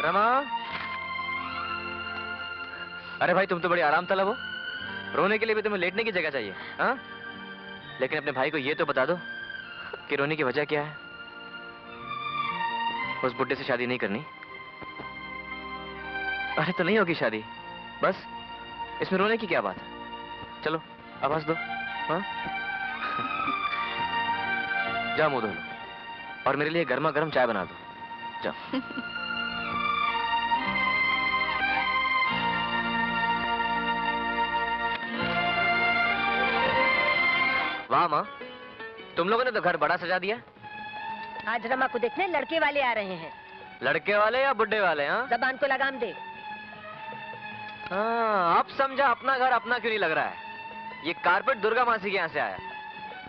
रमा, अरे भाई तुम तो बड़ी आराम तलब हो। रोने के लिए भी तुम्हें लेटने की जगह चाहिए, हाँ? लेकिन अपने भाई को ये तो बता दो कि रोने की वजह क्या है। उस बुड्ढे से शादी नहीं करनी। अरे तो नहीं होगी शादी, बस इसमें रोने की क्या बात है। चलो अब हंस दो, हाँ? जाओ मुंह धो लो और मेरे लिए गर्मा गर्म चाय बना दो, जाओ। वाह माँ, तुम लोगों ने तो घर बड़ा सजा दिया। आज रमा को देखने लड़के वाले आ रहे हैं। लड़के वाले या बुड्ढे वाले? हाँ, जबान को लगाम दे। हाँ, अब समझा अपना घर अपना क्यों नहीं लग रहा है। ये कारपेट दुर्गा मासी के यहाँ से आया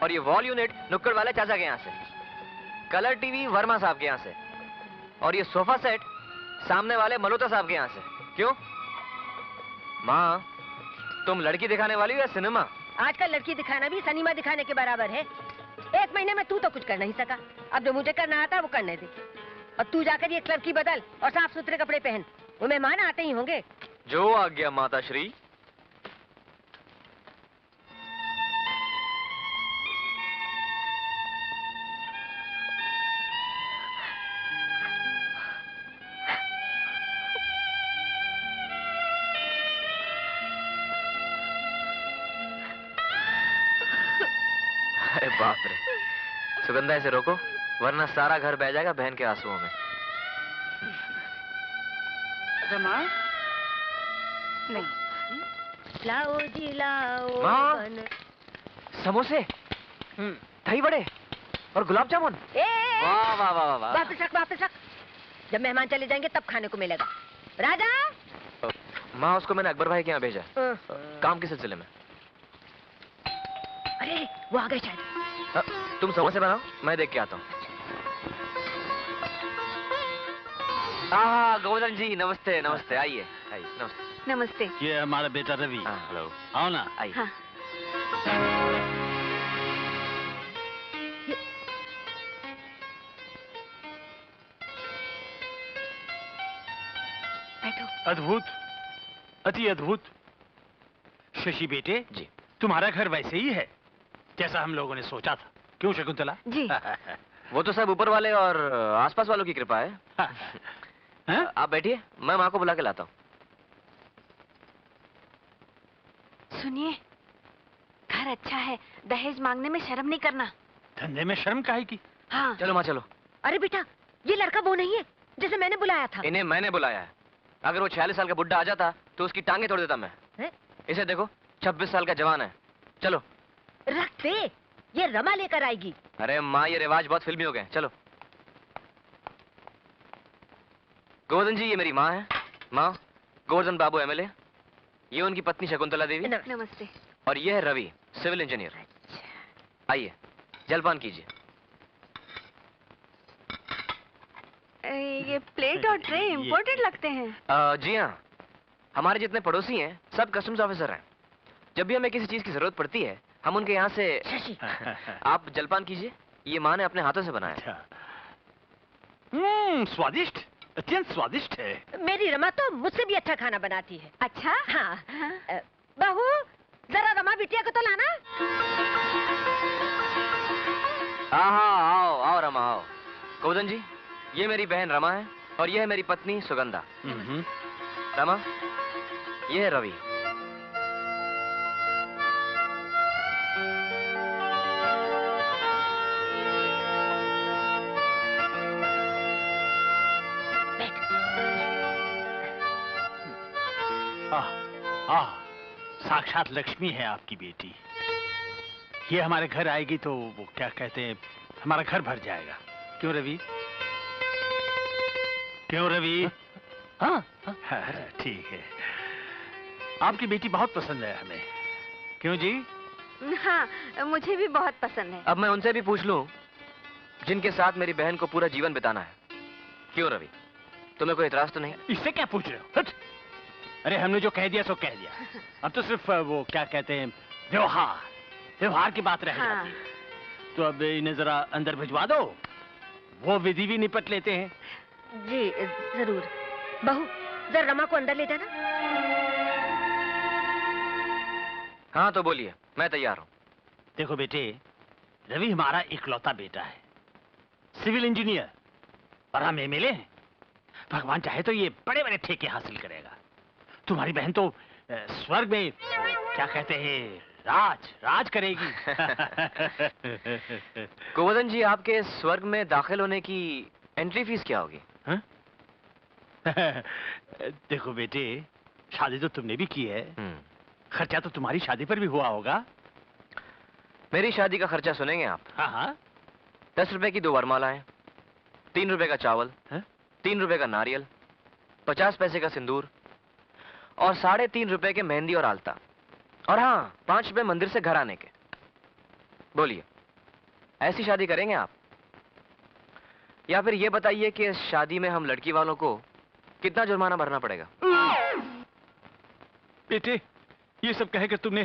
और ये वॉल यूनिट नुक्कड़ वाले चाचा के यहाँ से, कलर टीवी वर्मा साहब के यहाँ से और ये सोफा सेट सामने वाले मल्होत्रा साहब के यहाँ से। क्यों माँ, तुम लड़की दिखाने वाली हो या सिनेमा? आजकल लड़की दिखाना भी सिनेमा दिखाने के बराबर है। एक महीने में तू तो कुछ कर नहीं सका, अब जो मुझे करना आता वो करने दे। और तू जाकर ये क्लर्की बदल और साफ सुथरे कपड़े पहन, वो मेहमान आते ही होंगे। जो आ गया माता श्री। अरे बाप रे, सुगंधा इसे रोको वरना सारा घर बह जाएगा बहन के आंसुओं में। रमा, नहीं, लाओ जी लाओ। माँ, समोसे, दही बड़े और गुलाब जामुन। वाह वाह वाह वाह। वापस रख, वापस रख। जब मेहमान चले जाएंगे तब खाने को मिलेगा। राजा। माँ, उसको मैंने अकबर भाई के यहाँ भेजा, काम के सिलसिले में। अरे वो आ गए शायद। तुम समोसे बनाओ, मैं देख के आता हूँ। गोवर्धन जी नमस्ते। नमस्ते, आइए आइए। नमस्ते। नमस्ते। ये हमारा बेटा रवि। हेलो। आओ ना। आइए। हाँ। बैठो। अद्भुत, अति अद्भुत। शशि बेटे जी, तुम्हारा घर वैसे ही है जैसा हम लोगों ने सोचा था। क्यों शकुंतला? जी। वो तो सब ऊपर वाले और आसपास वालों की कृपा है। आप बैठिए, मैं माँ को बुला के लाता हूँ। सुनिए, घर अच्छा है, दहेज मांगने में शर्म नहीं करना। धंधे में शर्म काहे की? हाँ। चलो माँ चलो। अरे बेटा, ये लड़का वो नहीं है जिसे मैंने बुलाया था। इन्हें मैंने बुलाया है। अगर वो 46 साल का बुड्ढा आ जाता तो उसकी टांगे तोड़ देता मैं। इसे देखो, 26 साल का जवान है। चलो रख दे, ये रमा लेकर आएगी। अरे माँ, ये रिवाज बहुत फिल्मी हो गए। चलो। गोवर्धन जी, ये मेरी माँ है। माँ, गोवर्धन बाबू एमएलए, ये उनकी पत्नी शकुंतला देवी। नमस्ते। और ये है रवि, सिविल इंजीनियर। आइए, जलपान कीजिए। ये प्लेट और ट्रे इम्पोर्टेड लगते हैं। जी हाँ, हमारे जितने पड़ोसी हैं सब कस्टम्स ऑफिसर हैं। जब भी हमें किसी चीज की जरूरत पड़ती है हम उनके यहाँ से। आप जलपान कीजिए, ये माँ ने अपने हाथों से बनाया। स्वादिष्ट, अत्यंत स्वादिष्ट है। मेरी रमा तो मुझसे भी अच्छा खाना बनाती है। अच्छा। हाँ। बहू, जरा रमा बिटिया को तो लाना। आओ आओ रमा आओ। गोवर्धन जी, ये मेरी बहन रमा है और ये है मेरी पत्नी सुगंधा। रमा, ये है रवि। साक्षात लक्ष्मी है आपकी बेटी। ये हमारे घर आएगी तो वो क्या कहते हैं, हमारा घर भर जाएगा। क्यों रवि? क्यों रवि? हाँ ठीक है। आपकी बेटी बहुत पसंद है हमें। क्यों जी? हाँ, मुझे भी बहुत पसंद है। अब मैं उनसे भी पूछ लूं जिनके साथ मेरी बहन को पूरा जीवन बिताना है। क्यों रवि, तुम्हें कोई इतराज तो नहीं? इससे क्या पूछ रहे हो? अरे हमने जो कह दिया सो कह दिया। अब तो सिर्फ वो क्या कहते हैं, व्यवहार की बात रह जाती है। तो अब इन्हें जरा अंदर भिजवा दो, वो विधि भी निपट लेते हैं। जी जरूर। बहू, जरा रमा को अंदर ले जाना। हाँ तो बोलिए, मैं तैयार हूँ। देखो बेटे, रवि हमारा इकलौता बेटा है, सिविल इंजीनियर, और हम एमएलए हैं। भगवान चाहे तो ये बड़े बड़े ठेके हासिल करेगा। तुम्हारी बहन तो स्वर्ग में क्या कहते हैं, राज करेगी। गोवर्धन जी, आपके स्वर्ग में दाखिल होने की एंट्री फीस क्या होगी? हाँ? देखो बेटे, शादी तो तुमने भी की है, खर्चा तो तुम्हारी शादी पर भी हुआ होगा। मेरी शादी का खर्चा सुनेंगे आप? हाँ हाँ। 10 रुपए की 2 वरमालाएं, 3 रुपए का चावल, हाँ? 3 रुपए का नारियल, 50 पैसे का सिंदूर और 3.5 रुपए के मेहंदी और आलता, और हाँ 5 रुपए मंदिर से घर आने के। बोलिए, ऐसी शादी करेंगे आप? या फिर ये बताइए कि इस शादी में हम लड़की वालों को कितना जुर्माना भरना पड़ेगा? बेटे, ये सब कहकर तुमने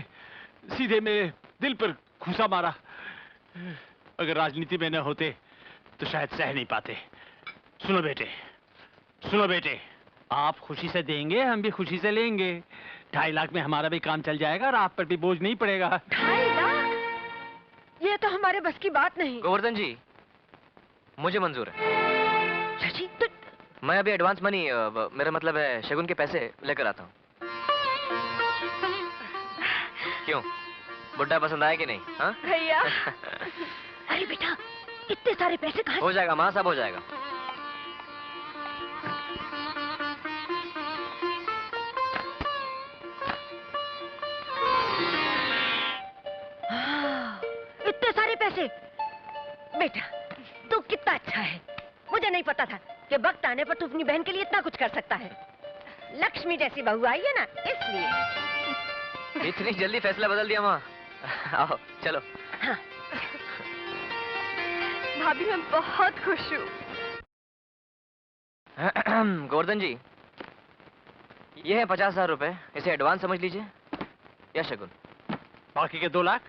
सीधे मेरे दिल पर घूंसा मारा। अगर राजनीति में न होते तो शायद सह नहीं पाते। सुनो बेटे, आप खुशी से देंगे, हम भी खुशी से लेंगे। 2.5 लाख में हमारा भी काम चल जाएगा और आप पर भी बोझ नहीं पड़ेगा। 2.5 लाख? ये तो हमारे बस की बात नहीं। गोवर्धन जी, मुझे मंजूर है। शशि, तो मैं अभी एडवांस मनी, मेरा मतलब है शगुन के पैसे लेकर आता हूँ। क्यों, बुड्ढा पसंद आया कि नहीं? हाँ भैया। अरे बेटा, इतने सारे पैसे कहाँ से? हो जाएगा माँ, सब हो जाएगा। इतने सारे पैसे? बेटा, तू कितना अच्छा है। मुझे नहीं पता था कि वक्त आने पर तू अपनी बहन के लिए इतना कुछ कर सकता है। लक्ष्मी जैसी बहू आई है ना, इसलिए। इतनी जल्दी फैसला बदल दिया माँ? आओ चलो। हाँ। भाभी, मैं बहुत खुश हूँ। गोवर्धन जी, ये है 50,000 रुपए, इसे एडवांस समझ लीजिए या शगुन। बाकी के 2 लाख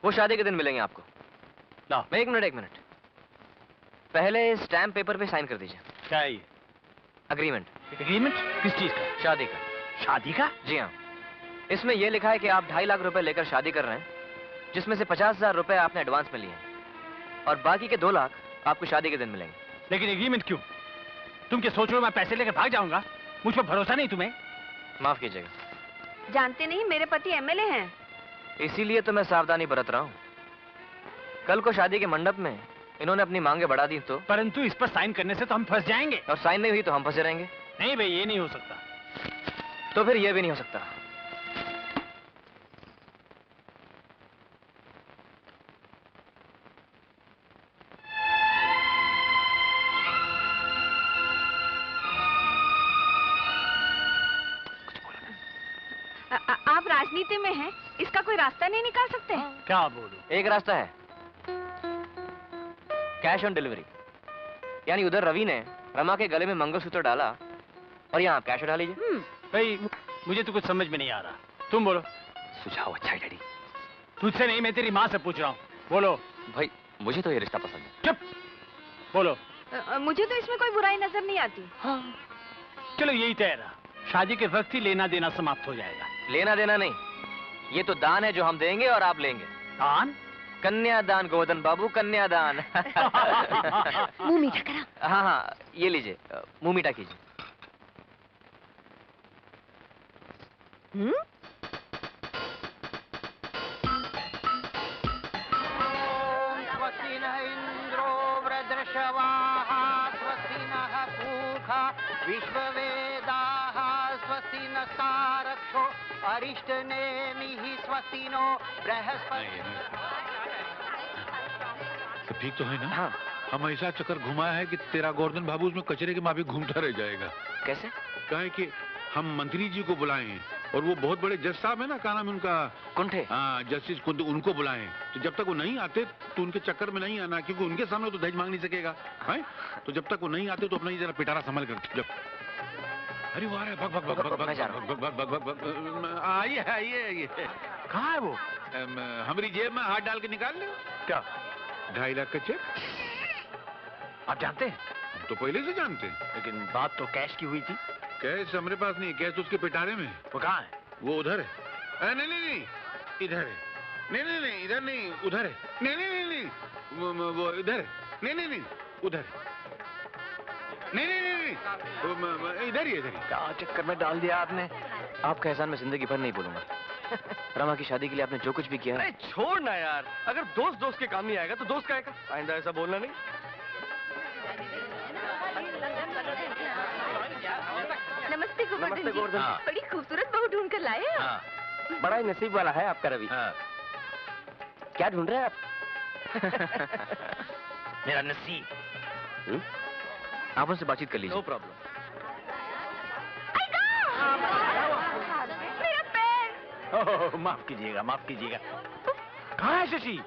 वो शादी के दिन मिलेंगे आपको। लो। एक मिनट, पहले स्टैम्प पेपर पे साइन कर दीजिए। क्या है ये? अग्रीमेंट। एग्रीमेंट किस चीज का? शादी का। शादी का? जी हाँ, इसमें यह लिखा है कि आप 2.5 लाख रुपए लेकर शादी कर रहे हैं, जिसमें से 50,000 रुपए आपने एडवांस में लिए हैं और बाकी के 2 लाख आपको शादी के दिन मिलेंगे। लेकिन एग्रीमेंट क्यों? तुम क्या सोच रहे हो मैं पैसे लेकर भाग जाऊंगा? मुझ पर भरोसा नहीं तुम्हें? माफ कीजिएगा, जानते नहीं, मेरे पति एमएलए हैं। इसीलिए तो मैं सावधानी बरत रहा हूँ। कल को शादी के मंडप में इन्होंने अपनी मांगे बढ़ा दी तो? परंतु इस पर साइन करने से तो हम फंस जाएंगे। और साइन नहीं हुई तो हम फंसे रहेंगे। नहीं भाई, ये नहीं हो सकता। तो फिर ये भी नहीं हो सकता। आप राजनीति में हैं, इसका कोई रास्ता नहीं निकाल सकते? क्या बोलूं? एक रास्ता है, कैश ऑन डिलीवरी। यानी उधर रवि ने रमा के गले में मंगलसूत्र डाला और यहाँ आप कैश उठा लीजिए। भाई, मुझे तो कुछ समझ में नहीं आ रहा। तुम बोलो। सुझाव अच्छा है डैडी। तुझसे नहीं, मैं तेरी माँ से पूछ रहा हूँ। बोलो। भाई, मुझे तो ये रिश्ता पसंद है। चुप। बोलो। मुझे तो इसमें कोई बुराई नजर नहीं आती। हाँ। चलो यही तय रहा, शादी के वक्त ही लेना देना समाप्त हो जाएगा। लेना देना नहीं, ये तो दान है जो हम देंगे और आप लेंगे। दान? कन्यादान गोवर्धन बाबू, कन्यादान। मुंह मीठा करा। हाँ, ये लीजिए, मुंह मीठा कीजिए। स्वस्ति न इंद्रो वृद्धश्रवाः स्वस्ति नः पूषा विश्ववेदाः स्वस्ति न सारक्षो अरिष्टनेमिः स्वस्ति नो बृहस्पति। सब ठीक तो है ना? हाँ। हम ऐसा चक्कर घुमाया है कि तेरा गोवर्धन बाबू उसमें कचरे के माफी घूमता रह जाएगा। कैसे? क्या है कि हम मंत्री जी को बुलाए हैं और वो बहुत बड़े जज साहब है ना, क्या नाम है उनका? कुंठे। हाँ, जस्टिस कुंठे, उनको बुलाए हैं। तो जब तक वो नहीं आते तो उनके चक्कर में नहीं आना, क्योंकि उनके सामने तो दहेज मांग नहीं सकेगा है। तो जब तक वो नहीं आते तो अपना ही जरा पिटारा संभाल कर। जब अरे वो आ रहा है, भग भग भग भग मैं जा रहा हूं। भग भग भग भग भग। आइए आइए आइए। कहाँ है वो? हमारी जेब में हाथ डाल के निकाल लो। क्या? 2.5 लाख का चेक। आप जानते हैं तो पहले से जानते। लेकिन बात तो कैश की हुई थी। कैश हमारे पास नहीं, कैश तो उसके पिटारे में। वो कहाँ है? वो उधर है। नहीं नहीं नहीं, इधर है। नहीं नहीं नहीं, इधर नहीं, उधर है। नहीं नहीं नहीं नहीं, वो इधर है। नहीं नहीं नहीं, उधर है। नहीं नहीं नहीं नहीं, इधर ही, इधर ही। क्या चक्कर में डाल दिया आपने। आपका एहसान मैं जिंदगी भर नहीं भूलूंगा। रमा की शादी के लिए आपने जो कुछ भी किया है। अरे छोड़ ना यार, अगर दोस्त दोस्त के काम नहीं आएगा तो दोस्त का आएगा। आइंदा ऐसा बोलना नहीं। नमस्ते गोवर्धन नमस्ते जी। गोवर्धन। हाँ। बड़ी खूबसूरत बहू ढूंढ कर लाए आप। हाँ, बड़ा ही नसीब वाला है आपका रवि। हाँ। क्या ढूंढ रहे हैं आप? मेरा नसीब। आप उनसे बातचीत कर लीजिए। No problem. मेरा पैर। ओह, माफ कीजिएगा, माफ कीजिएगा। कहाँ है शशि?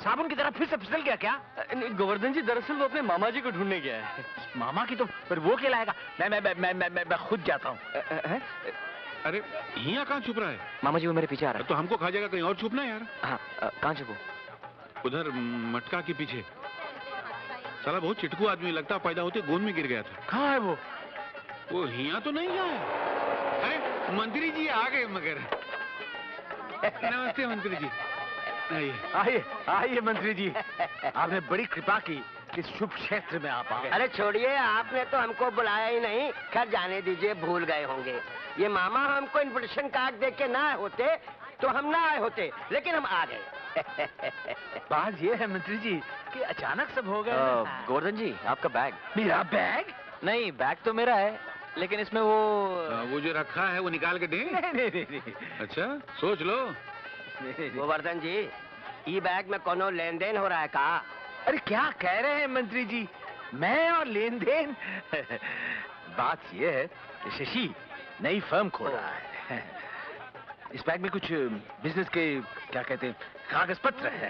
साबुन की तरह फिर से फिसल गया क्या? गोवर्धन जी, दरअसल वो अपने मामा जी को ढूंढने गया है। मामा की तो फिर वो क्या लाएगा? मैं खुद जाता हूँ। अरे यहाँ कहाँ छुप रहा है? मामा जी वो मेरे पीछे आ रहा तो हमको खा जाएगा, कहीं और छुपना है यार। है। हाँ, कहाँ छुपो? उधर मटका के पीछे। साला बहुत चिटकू आदमी, लगता पैदा होते गोंद में गिर गया था। कहाँ है वो? वो यहाँ तो नहीं है। अरे मंत्री जी आ गए मगर। नमस्ते मंत्री जी। आइए। आइए आइए मंत्री जी, आपने बड़ी कृपा की इस शुभ क्षेत्र में आप आ गए। अरे छोड़िए, आपने तो हमको बुलाया ही नहीं। खैर जाने दीजिए, भूल गए होंगे। ये मामा हमको इनविटेशन कार्ड दे के ना होते तो हम ना आए होते, लेकिन हम आ गए। बात ये है मंत्री जी कि अचानक सब हो गए। गोवर्धन जी, आपका बैग। मेरा बैग? नहीं, बैग तो मेरा है, लेकिन इसमें वो वो जो रखा है वो निकाल के दें। नहीं। अच्छा सोच लो। गोवर्धन जी, ई बैग में कोनो लेन देन हो रहा है का? अरे क्या कह रहे हैं मंत्री जी, मैं और लेन देन? बात ये है कि शशि नई फर्म खोल रहा है। इस बैग में कुछ बिजनेस के क्या कहते हैं कागज पत्र है।